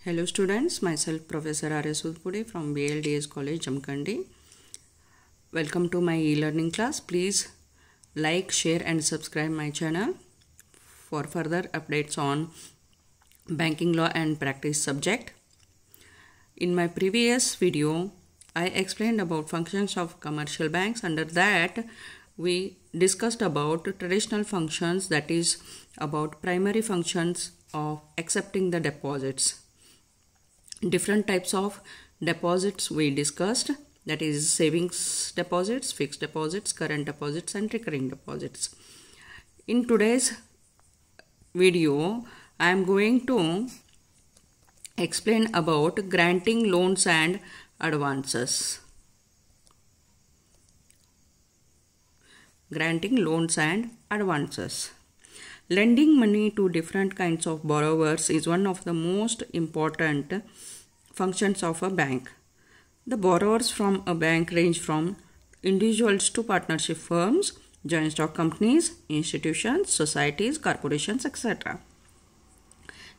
Hello students, myself Professor R.S. Udpude from BLDS College, Jamkandi. Welcome to my e-learning class. Please like, share and subscribe my channel for further updates on banking law and practice subject. In my previous video, I explained about functions of commercial banks. Under that, we discussed about traditional functions, that is about primary functions of accepting the deposits. Different types of deposits we discussed, that is savings deposits, fixed deposits, current deposits and recurring deposits. In today's video, I am going to explain about granting loans and advances. Granting loans and advances. Lending money to different kinds of borrowers is one of the most important functions of a bank. The borrowers from a bank range from individuals to partnership firms, joint stock companies, institutions, societies, corporations, etc.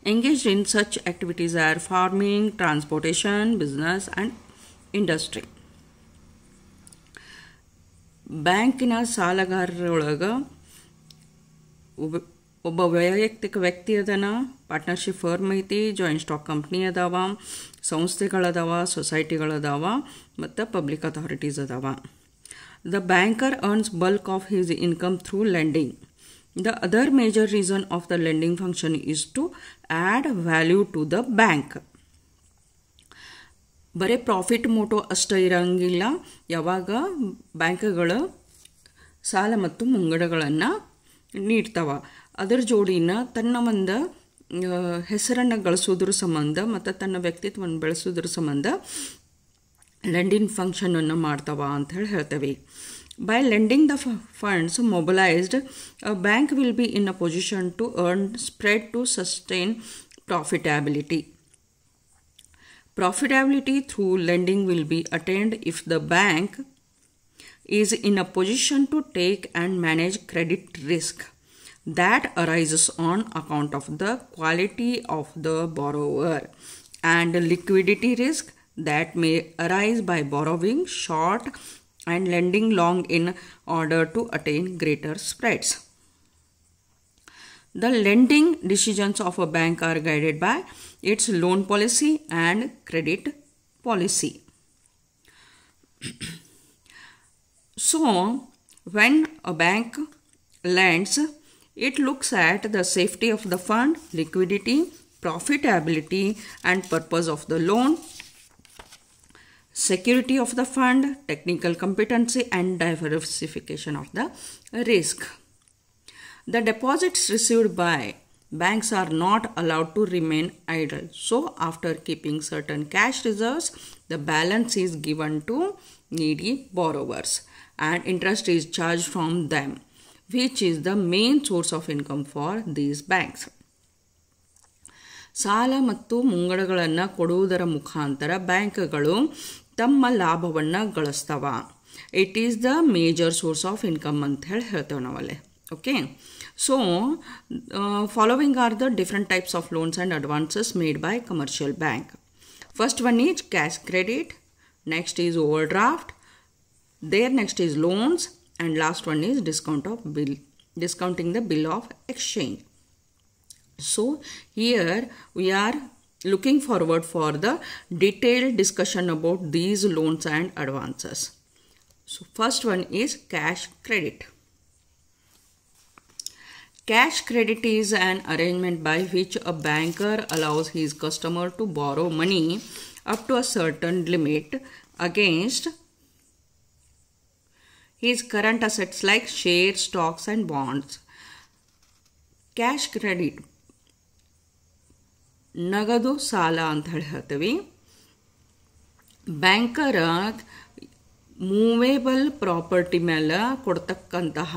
Engaged in such activities are farming, transportation, business and industry. ಬ್ಯಾಂಕಿನ ಸಾಲಗಾರರೊಳಗೆ ಒಬ್ಬ ವೈಯಕ್ತಿಕ ವ್ಯಕ್ತಿ ಅದನ, partnership firm ಐತಿ, joint stock company ಅದಾವ, ಸಂಸ್ಥೆಗಳದಾವ, ಸೊಸೈಟಿಗಳದಾವ ಮತ್ತು public authorities ಅದಾವ. The banker earns bulk of his income through lending. The other major reason of the lending function is to add value to the bank. ಬರೀ profit Moto ಅಷ್ಟೇ ಇರಂಗಿಲ್ಲ. ಯಾವಾಗ ಬ್ಯಾಂಕ್ಗಳು ಸಾಲ ಮತ್ತು ಮುಂಗಡಗಳನ್ನು ನೀಡ್ತಾವ, ಅದರ ಜೋಡಿನ ತನ್ನ ಒಂದು ಹೆಸರನ್ನು ಗಳಿಸೋದ್ರ ಸಂಬಂಧ ಮತ್ತು ತನ್ನ ವ್ಯಕ್ತಿತ್ವವನ್ನು ಬೆಳೆಸೋದ್ರ ಸಂಬಂಧ ಲೆಂಡಿಂಗ್ ಫಂಕ್ಷನನ್ನು ಮಾಡ್ತಾವ ಅಂತ ಹೇಳ್ತೇವೆ. By lending the funds mobilised, a bank will be in a position to earn spread to sustain profitability. Profitability through lending will be attained if the bank is in a position to take and manage credit risk that arises on account of the quality of the borrower and liquidity risk that may arise by borrowing short and lending long in order to attain greater spreads. The lending decisions of a bank are guided by its loan policy and credit policy. So, when a bank lends, it looks at the safety of the fund, liquidity, profitability and purpose of the loan, security of the fund, technical competency and diversification of the risk. The deposits received by banks are not allowed to remain idle. So, after keeping certain cash reserves, the balance is given to needy borrowers and interest is charged from them, which is the main source of income for these banks. ಸಾಲ ಮತ್ತು ಮುಂಗಡಗಳನ್ನು ಕೊಡುವುದರ ಮುಖಾಂತರ ಬ್ಯಾಂಕ್ಗಳು ತಮ್ಮ ಲಾಭವನ್ನು ಗಳಿಸ್ತವ. It is the major source of income ಅಂತ ಹೇಳ್ತೇವೆ ನಾವಲ್ಲೇ. Okay, so following are the different types of loans and advances made by commercial bank. First one is cash credit, next is overdraft, next is loans, and last one is discounting the bill of exchange. So here we are looking forward for the detailed discussion about these loans and advances. So first one is cash credit. Cash credit is an arrangement by which a banker allows his customer to borrow money up to a certain limit against his current assets like shares, stocks and bonds. Cash credit ನಗದು ಸಾಲ ಅಂತ ಹೇಳ್ತೀವಿ. ಬ್ಯಾಂಕರ movable property ಮೇಲೆ ಕೊಡ್ತಕ್ಕಂತಹ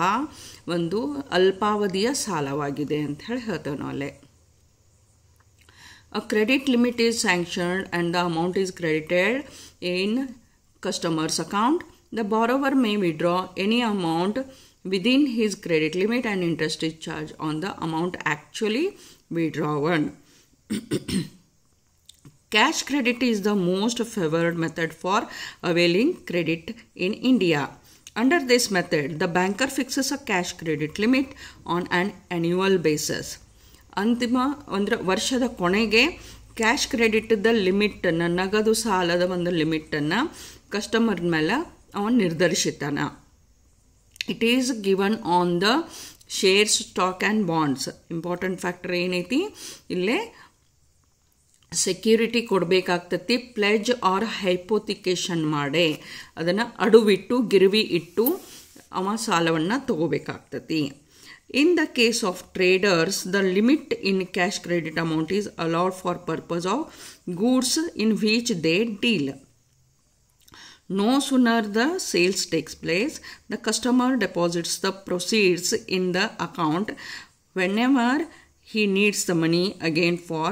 ಒಂದು ಅಲ್ಪಾವಧಿಯ ಸಾಲವಾಗಿದೆ ಅಂತ ಹೇಳ್ತೇವೆ ನಾವು ಅಲ್ಲೇ. A credit limit is sanctioned and the amount is credited in customer's account. The borrower may withdraw any amount within his credit limit and interest is charged on the amount actually withdrawn. Cash credit is the most favored method for availing credit in India. Under this method, the banker fixes a cash credit limit on an annual basis. ಅಂತಿಮ ಅಂದರೆ ವರ್ಷದ ಕೊನೆಗೆ cash ಕ್ರೆಡಿಟ್ದ ಲಿಮಿಟನ್ನು, ನಗದು ಸಾಲದ ಒಂದು ಲಿಮಿಟನ್ನು customer ಮೇಲೆ ಅವನು ನಿರ್ಧರಿಸಿದ್ದಾನ. It is given on the shares, stock and bonds. Important factor ಏನೈತಿ ಇಲ್ಲೇ, ಸೆಕ್ಯೂರಿಟಿ ಕೊಡಬೇಕಾಗ್ತತಿ, ಪ್ಲೆಜ್ ಆರ್ ಹೈಪೋಥಿಕೇಶನ್ ಮಾಡಿ ಅದನ್ನು ಅಡುವಿಟ್ಟು ಗಿರ್ವಿ ಇಟ್ಟು ಅವ ಸಾಲವನ್ನು ತಗೋಬೇಕಾಗ್ತತಿ. In the case of traders, the limit in cash credit amount is allowed for purpose of goods in which they deal. No sooner the sales takes place, the customer deposits the proceeds in the account. Whenever he needs the money again for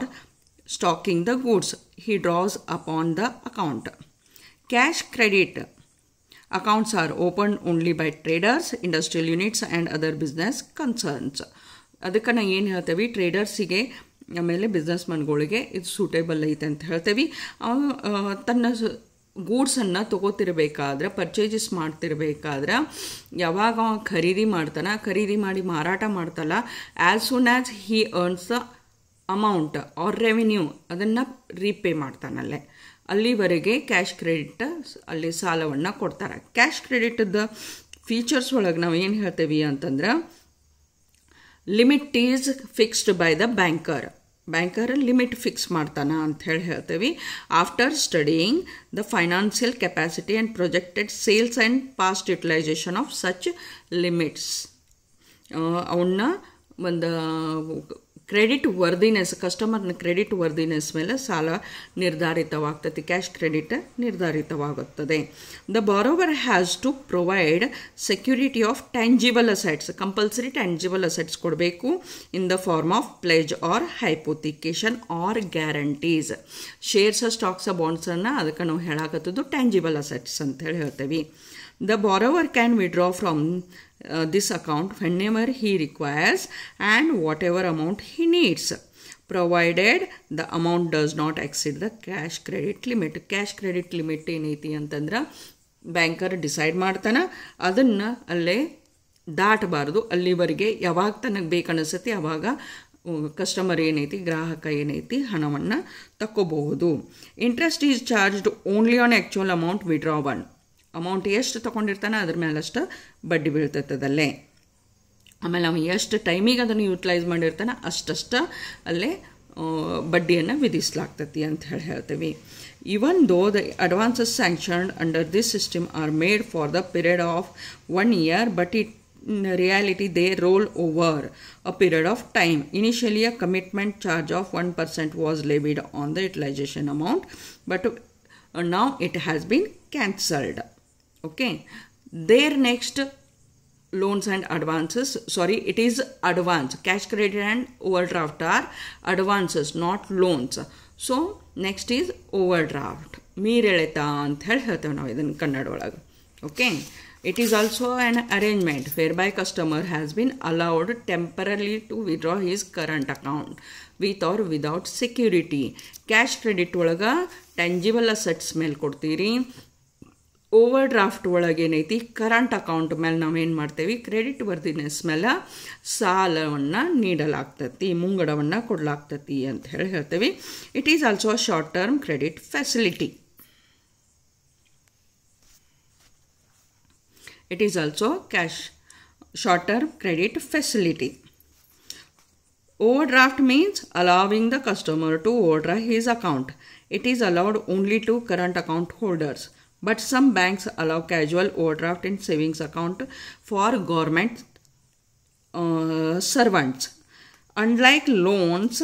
stocking the goods, he draws upon the account. Cash credit accounts are opened only by traders, industrial units and other business concerns. ಅದಕ್ಕೆ ನಾವು ಏನು ಹೇಳ್ತೇವೆ, ಟ್ರೇಡರ್ಸಿಗೆ ಆಮೇಲೆ business ಮನ್ಗಳಿಗೆ ಇದು suitable ಐತೆ ಅಂತ ಹೇಳ್ತೇವೆ. ತನ್ನ ಗೂಡ್ಸನ್ನು ತೊಗೋತಿರ್ಬೇಕಾದ್ರೆ, ಪರ್ಚೇಸಸ್ ಮಾಡ್ತಿರ್ಬೇಕಾದ್ರೆ ಯಾವಾಗ ಖರೀದಿ ಮಾಡ್ತಾನೆ, ಖರೀದಿ ಮಾಡಿ ಮಾರಾಟ ಮಾಡ್ತಲ್ಲ, as soon as he earns the amount or revenue ಅದನ್ನು ರೀಪೇ ಮಾಡ್ತಾನಲ್ಲೇ, ಅಲ್ಲಿವರೆಗೆ ಕ್ಯಾಶ್ ಕ್ರೆಡಿಟ್ ಅಲ್ಲಿ ಸಾಲವನ್ನು ಕೊಡ್ತಾರೆ. ಕ್ಯಾಶ್ ಕ್ರೆಡಿಟ್ದ ಫೀಚರ್ಸ್ ಒಳಗೆ ನಾವು ಏನು ಹೇಳ್ತೇವೆ ಅಂತಂದ್ರೆ, limit is fixed by the banker. Banker limit fix ಮಾಡ್ತಾನೆ ಅಂತ ಹೇಳ್ತೇವೆ. After studying the financial capacity and projected sales and past utilisation of such limits, ಅವನ್ನ ಒಂದು ಕ್ರೆಡಿಟ್ ವರ್ದಿನೆಸ್, ಕಸ್ಟಮರ್ನ ಕ್ರೆಡಿಟ್ ವರ್ದಿನೆಸ್ ಮೇಲೆ ಸಾಲ ನಿರ್ಧಾರಿತವಾಗ್ತದೆ, ಕ್ಯಾಶ್ ಕ್ರೆಡಿಟ್ ನಿರ್ಧಾರಿತವಾಗುತ್ತದೆ. The borrower has to provide security of tangible assets, compulsory tangible assets ಕೊಡಬೇಕು in the form of pledge or hypothecation or guarantees. Shares, stocks, ಬಾಂಡ್ಸನ್ನು ಅದಕ್ಕೆ ನಾವು ಹೇಳಾಕತ್ತದ್ದು ಟ್ಯಾಂಜಿಬಲ್ ಅಸೆಟ್ಸ್ ಅಂತ ಹೇಳಿ ಹೇಳ್ತೇವೆ. The borrower can withdraw from this account whenever he requires and whatever amount he needs, provided the amount does not exceed the cash credit limit. Cash credit limit ಏನೈತಿ ಅಂತಂದ್ರೆ banker decide ಮಾಡ್ತಾನೆ, ಅದನ್ನು ಅಲ್ಲೇ ದಾಟಬಾರ್ದು. ಅಲ್ಲಿವರೆಗೆ ಯಾವಾಗ ತನಗೆ ಬೇಕನ್ನಿಸುತ್ತೆ ಆವಾಗ ಕಸ್ಟಮರ್ ಏನೈತಿ, ಗ್ರಾಹಕ ಏನೈತಿ, ಹಣವನ್ನು ತಕ್ಕೋಬಹುದು. Interest is charged only on actual amount withdrawn. Amount ಎಷ್ಟು ತೊಗೊಂಡಿರ್ತಾನೆ ಅದ್ರ ಮೇಲಷ್ಟು ಬಡ್ಡಿ ಬೀಳ್ತದಲ್ಲೇ. ಆಮೇಲೆ ಅವನು ಎಷ್ಟು ಟೈಮಿಗೆ ಅದನ್ನು ಯೂಟಿಲೈಸ್ ಮಾಡಿರ್ತಾನೆ ಅಷ್ಟಷ್ಟು ಅಲ್ಲೇ ಬಡ್ಡಿಯನ್ನು ವಿಧಿಸಲಾಗ್ತತಿ ಅಂತ ಹೇಳ್ತೇವೆ. Even though the advances sanctioned under this system are made for the period of 1 year, but in reality they roll over a period of time. Initially a commitment charge of 1% was levied on the utilization amount, but now it has been cancelled. Okay, their next loans and advances, sorry, it is advance. Cash credit and overdraft are advances, not loans. So next is overdraft, ಮೀರೆಳೆತ ಅಂತ ಹೇಳ್ತೇವೆ ನಾವು ಇದನ್ನು ಕನ್ನಡ ಒಳಗೆ. Okay, it is also an arrangement whereby customer has been allowed temporarily to withdraw his current account with or without security. Cash credit ಒಳಗೆ tangible assets ಮೇಲೆ ಕೊಡ್ತೀರಿ. Over draft ಒಳಗೇನೈತಿ, current account ಮೇಲೆ ನಾವೇನು ಮಾಡ್ತೇವೆ, ಕ್ರೆಡಿಟ್ ವರ್ದಿನೆಸ್ ಮೇಲೆ ಸಾಲವನ್ನು ನೀಡಲಾಗ್ತತಿ, ಮುಂಗಡವನ್ನು ಕೊಡಲಾಗ್ತತಿ ಅಂತ ಹೇಳ್ತೇವೆ. It is also a short term credit facility. It is also cash short-term credit facility. Overdraft means allowing the customer to overdraft his account. It is allowed only to current account holders, but some banks allow casual overdraft in savings account for government servants. Unlike loans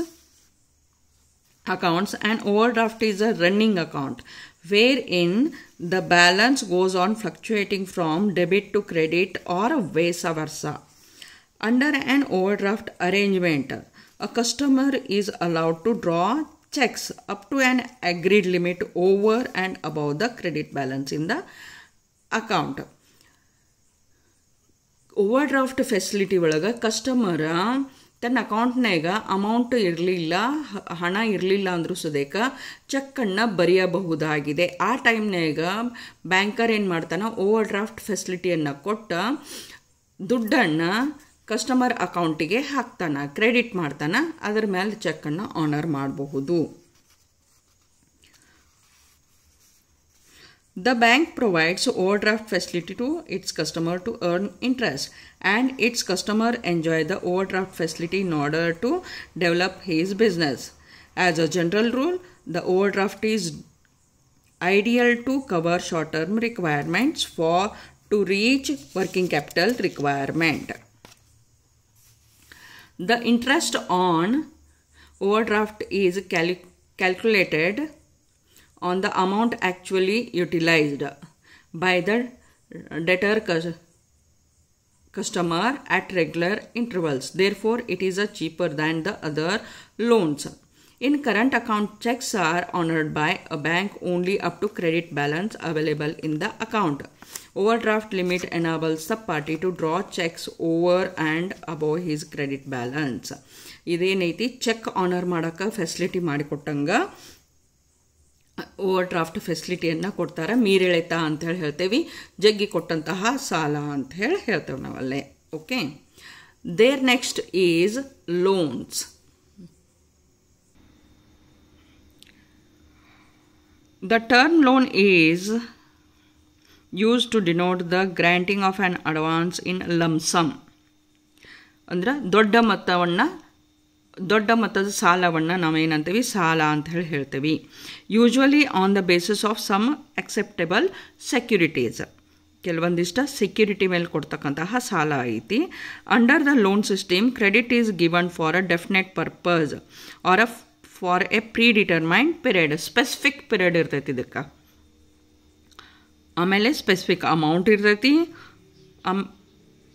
accounts, an overdraft is a running account wherein the balance goes on fluctuating from debit to credit or vice versa. Under an overdraft arrangement, a customer is allowed to draw checks up to an agreed limit over and above the credit balance in the account. Overdraft facility ಒಳಗೆ customer ತನ್ನ ಅಕೌಂಟ್ನಾಗ amount ಇರಲಿಲ್ಲ, ಹಣ ಇರಲಿಲ್ಲ ಅಂದರೂ ಸದೇಕ ಚೆಕ್ಕನ್ನು ಬರೆಯಬಹುದಾಗಿದೆ. ಆ ಟೈಮ್ನಾಗ ಬ್ಯಾಂಕರ್ ಏನು ಮಾಡ್ತಾನೆ, ಓವರ್ ಡ್ರಾಫ್ಟ್ ಫೆಸಿಲಿಟಿಯನ್ನು ಕೊಟ್ಟು ದುಡ್ಡನ್ನು ಕಸ್ಟಮರ್ ಅಕೌಂಟಿಗೆ ಹಾಕ್ತಾನೆ, ಕ್ರೆಡಿಟ್ ಮಾಡ್ತಾನೆ, ಅದರ ಮೇಲೆ ಚೆಕ್ಕನ್ನು ಆನರ್ ಮಾಡಬಹುದು. The bank provides overdraft facility to its customer to earn interest, and its customer enjoy the overdraft facility in order to develop his business. As a general rule, the overdraft is ideal to cover short-term requirements to reach working capital requirement. The interest on overdraft is calculated on the amount actually utilized by the debtor customer at regular intervals. Therefore, it is cheaper than the other loans. In current account, checks are honored by a bank only up to credit balance available in the account. Overdraft limit enables the party to draw checks over and above his credit balance. ಇದೇನೈತಿ, cheque honour ಮಾಡೋಕ್ಕೆ facility ಮಾಡಿಕೊಟ್ಟಂಗ overdraft ಫೆಸಿಲಿಟಿಯನ್ನು ಕೊಡ್ತಾರೆ. ಮೀರೆಳೆತ ಅಂಥೇಳಿ ಹೇಳ್ತೇವೆ, ಜಗ್ಗಿ ಕೊಟ್ಟಂತಹ ಸಾಲ ಅಂತ ಹೇಳಿ ಹೇಳ್ತೇವೆ ನಾವಲ್ಲೇ. Okay, there next is loans. The term loan is used to denote the granting of an advance in lump sum. ಅಂದ್ರೆ ದೊಡ್ಡ ಮೊತ್ತದ ಸಾಲವನ್ನು ನಾವೇನಂತೀವಿ, ಸಾಲ ಅಂತ ಹೇಳಿ ಹೇಳ್ತೀವಿ. Usually on the basis of some acceptable securities. ಕೆಲವೊಂದಿಷ್ಟ ಸೆಕ್ಯೂರಿಟಿ ಮೇಲೆ ಕೊಡ್ತಕ್ಕಂತಹ ಸಾಲ ಐತಿ. Under the loan system, credit is given for a definite purpose or for a predetermined period. Specific period ಇರ್ತೈತಿ ಇದಕ್ಕೆ. ಆಮೇಲೆ ಸ್ಪೆಸಿಫಿಕ್ ಅಮೌಂಟ್ ಇರ್ತೈತಿ,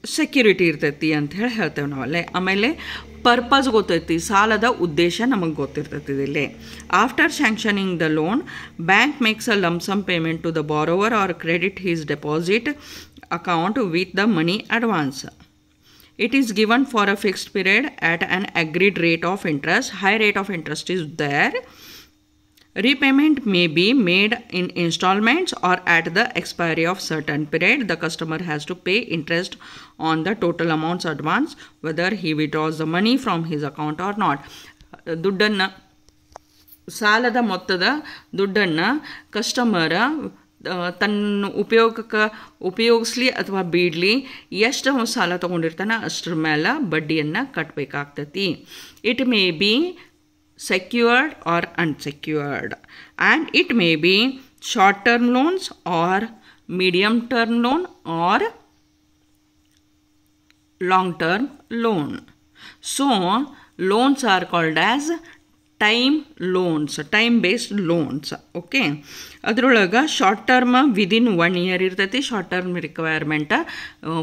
ಸೆಕ್ಯೂರಿಟಿ ಇರ್ತೈತಿ ಅಂತ ಹೇಳಿ ಹೇಳ್ತೇವೆ ನಾವಲ್ಲೇ. ಆಮೇಲೆ ಪರ್ಪಸ್ ಗೊತ್ತೈತಿ, ಸಾಲದ ಉದ್ದೇಶ ನಮಗೆ ಗೊತ್ತಿರ್ತೈತಿ ಇಲ್ಲಿ. After sanctioning the loan, bank makes a lump sum payment to the borrower or credit his deposit account with the money advance. It is given for a fixed period at an agreed rate of interest. High rate of interest is there. Repayment may be made in installments or at the expiry of certain period. The customer has to pay interest on the total amounts advance, whether he withdraws the money from his account or not. ದುಡ್ಡನ್ನು, ಸಾಲದ ಮೊತ್ತದ ದುಡ್ಡನ್ನು customer ತನ್ನ ಉಪಯೋಗಿಸ್ಲಿ ಅಥವಾ ಬಿಡಲಿ, ಎಷ್ಟು ಸಾಲ ತೊಗೊಂಡಿರ್ತಾನೆ ಅಷ್ಟರ ಮೇಲೆ ಬಡ್ಡಿಯನ್ನು ಕಟ್ಟಬೇಕಾಗ್ತೈತಿ. It may be secured or unsecured, and it may be short term loans or medium term loan or long term loan. So loans are called as time loans, time based loans. Okay, ಅದರೊಳಗೆ short term within 1 year ಇರ್ತೈತಿ, short term ರಿಕ್ವೈರ್ಮೆಂಟ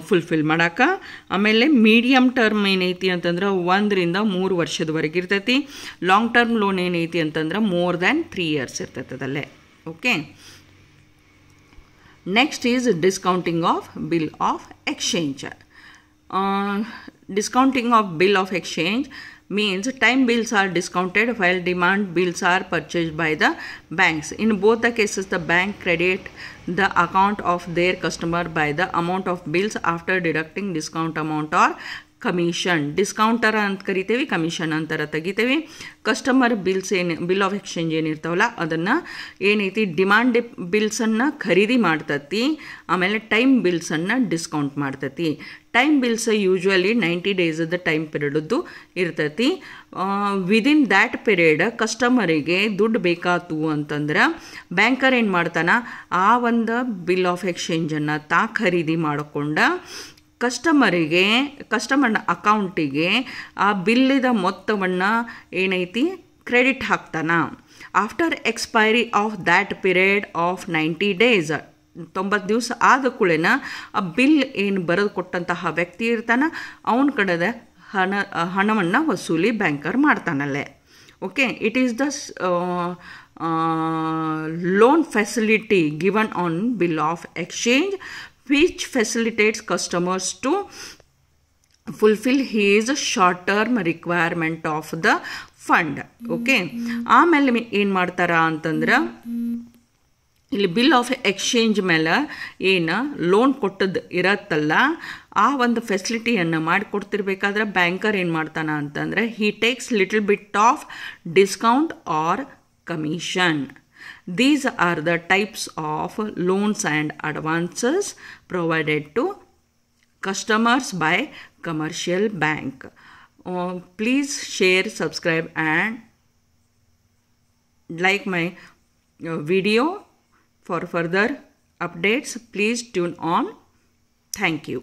fulfil ಮಾಡೋಕೆ. ಆಮೇಲೆ medium term ಏನೈತಿ ಅಂತಂದ್ರೆ 1 ರಿಂದ 3 ವರ್ಷದವರೆಗೆ ಇರ್ತೈತಿ. Long term loan ಏನೈತಿ ಅಂತಂದ್ರೆ more than 3 years ಇರ್ತೈತಿ ಅದಲ್ಲೇ. Okay, next is discounting of bill of exchange. Discounting of bill of exchange means time bills are discounted while demand bills are purchased by the banks. In both the cases, the bank credit the account of their customer by the amount of bills after deducting discount amount or commission. ಡಿಸ್ಕೌಂಟರ ಅಂತ ಕರಿತೇವೆ, commission ಅಂತರ ತೆಗಿತೇವೆ. Customer bills bill of exchange ಏನಿರ್ತಾವಲ್ಲ ಅದನ್ನು ಏನೈತಿ, demand ಬಿಲ್ಸನ್ನು ಖರೀದಿ ಮಾಡ್ತತಿ, ಆಮೇಲೆ ಟೈಮ್ ಬಿಲ್ಸನ್ನು ಡಿಸ್ಕೌಂಟ್ ಮಾಡ್ತತಿ. Time bills usually 90 days time ಪೀರಿಯಡ್ದು ಇರ್ತೈತಿ. ವಿದಿನ್ ದ್ಯಾಟ್ ಪೀರಿಯಡ್ ಕಸ್ಟಮರಿಗೆ ದುಡ್ಡು ಬೇಕಾತು ಅಂತಂದ್ರೆ ಬ್ಯಾಂಕರ್ ಏನು ಮಾಡ್ತಾನೆ, ಆ ಒಂದು ಬಿಲ್ ಆಫ್ ಎಕ್ಸ್ಚೇಂಜನ್ನು ಖರೀದಿ ಮಾಡಿಕೊಂಡ ಕಸ್ಟಮರ್ನ ಅಕೌಂಟಿಗೆ ಆ ಬಿಲ್ಲಿದ ಮೊತ್ತವನ್ನು ಏನೈತಿ ಕ್ರೆಡಿಟ್ ಹಾಕ್ತಾನ. After expiry of that period of 90 days, 90 ದಿವಸ ಆದ ಕೂಡಲೇ ಆ ಬಿಲ್ ಏನು ಬರೆದು ಕೊಟ್ಟಂತಹ ವ್ಯಕ್ತಿ ಇರ್ತಾನೆ, ಅವನ ಕಡೆದ ಹಣವನ್ನು ವಸೂಲಿ ಬ್ಯಾಂಕರ್ ಮಾಡ್ತಾನಲ್ಲೇ. Okay, it is the loan facility given on bill of exchange which facilitates customers to fulfill his short term requirement of the fund. Okay, ಆಮೇಲೆ ಏನು ಮಾಡ್ತಾರ ಅಂತಂದ್ರೆ ಇಲ್ಲಿ ಬಿಲ್ ಆಫ್ ಎಕ್ಸ್ಚೇಂಜ್ ಮೇಲೆ ಏನು ಲೋನ್ ಕೊಟ್ಟದ್ದು ಇರತ್ತಲ್ಲ, ಆ ಒಂದು ಫೆಸಿಲಿಟಿಯನ್ನು ಮಾಡಿಕೊಡ್ತಿರ್ಬೇಕಾದ್ರೆ ಬ್ಯಾಂಕರ್ ಏನು ಮಾಡ್ತಾನೆ ಅಂತಂದರೆ he takes little bit of discount or commission. These are the types of loans and advances provided to customers by commercial bank. Please share, subscribe and like my video. For further updates, please tune on. Thank you.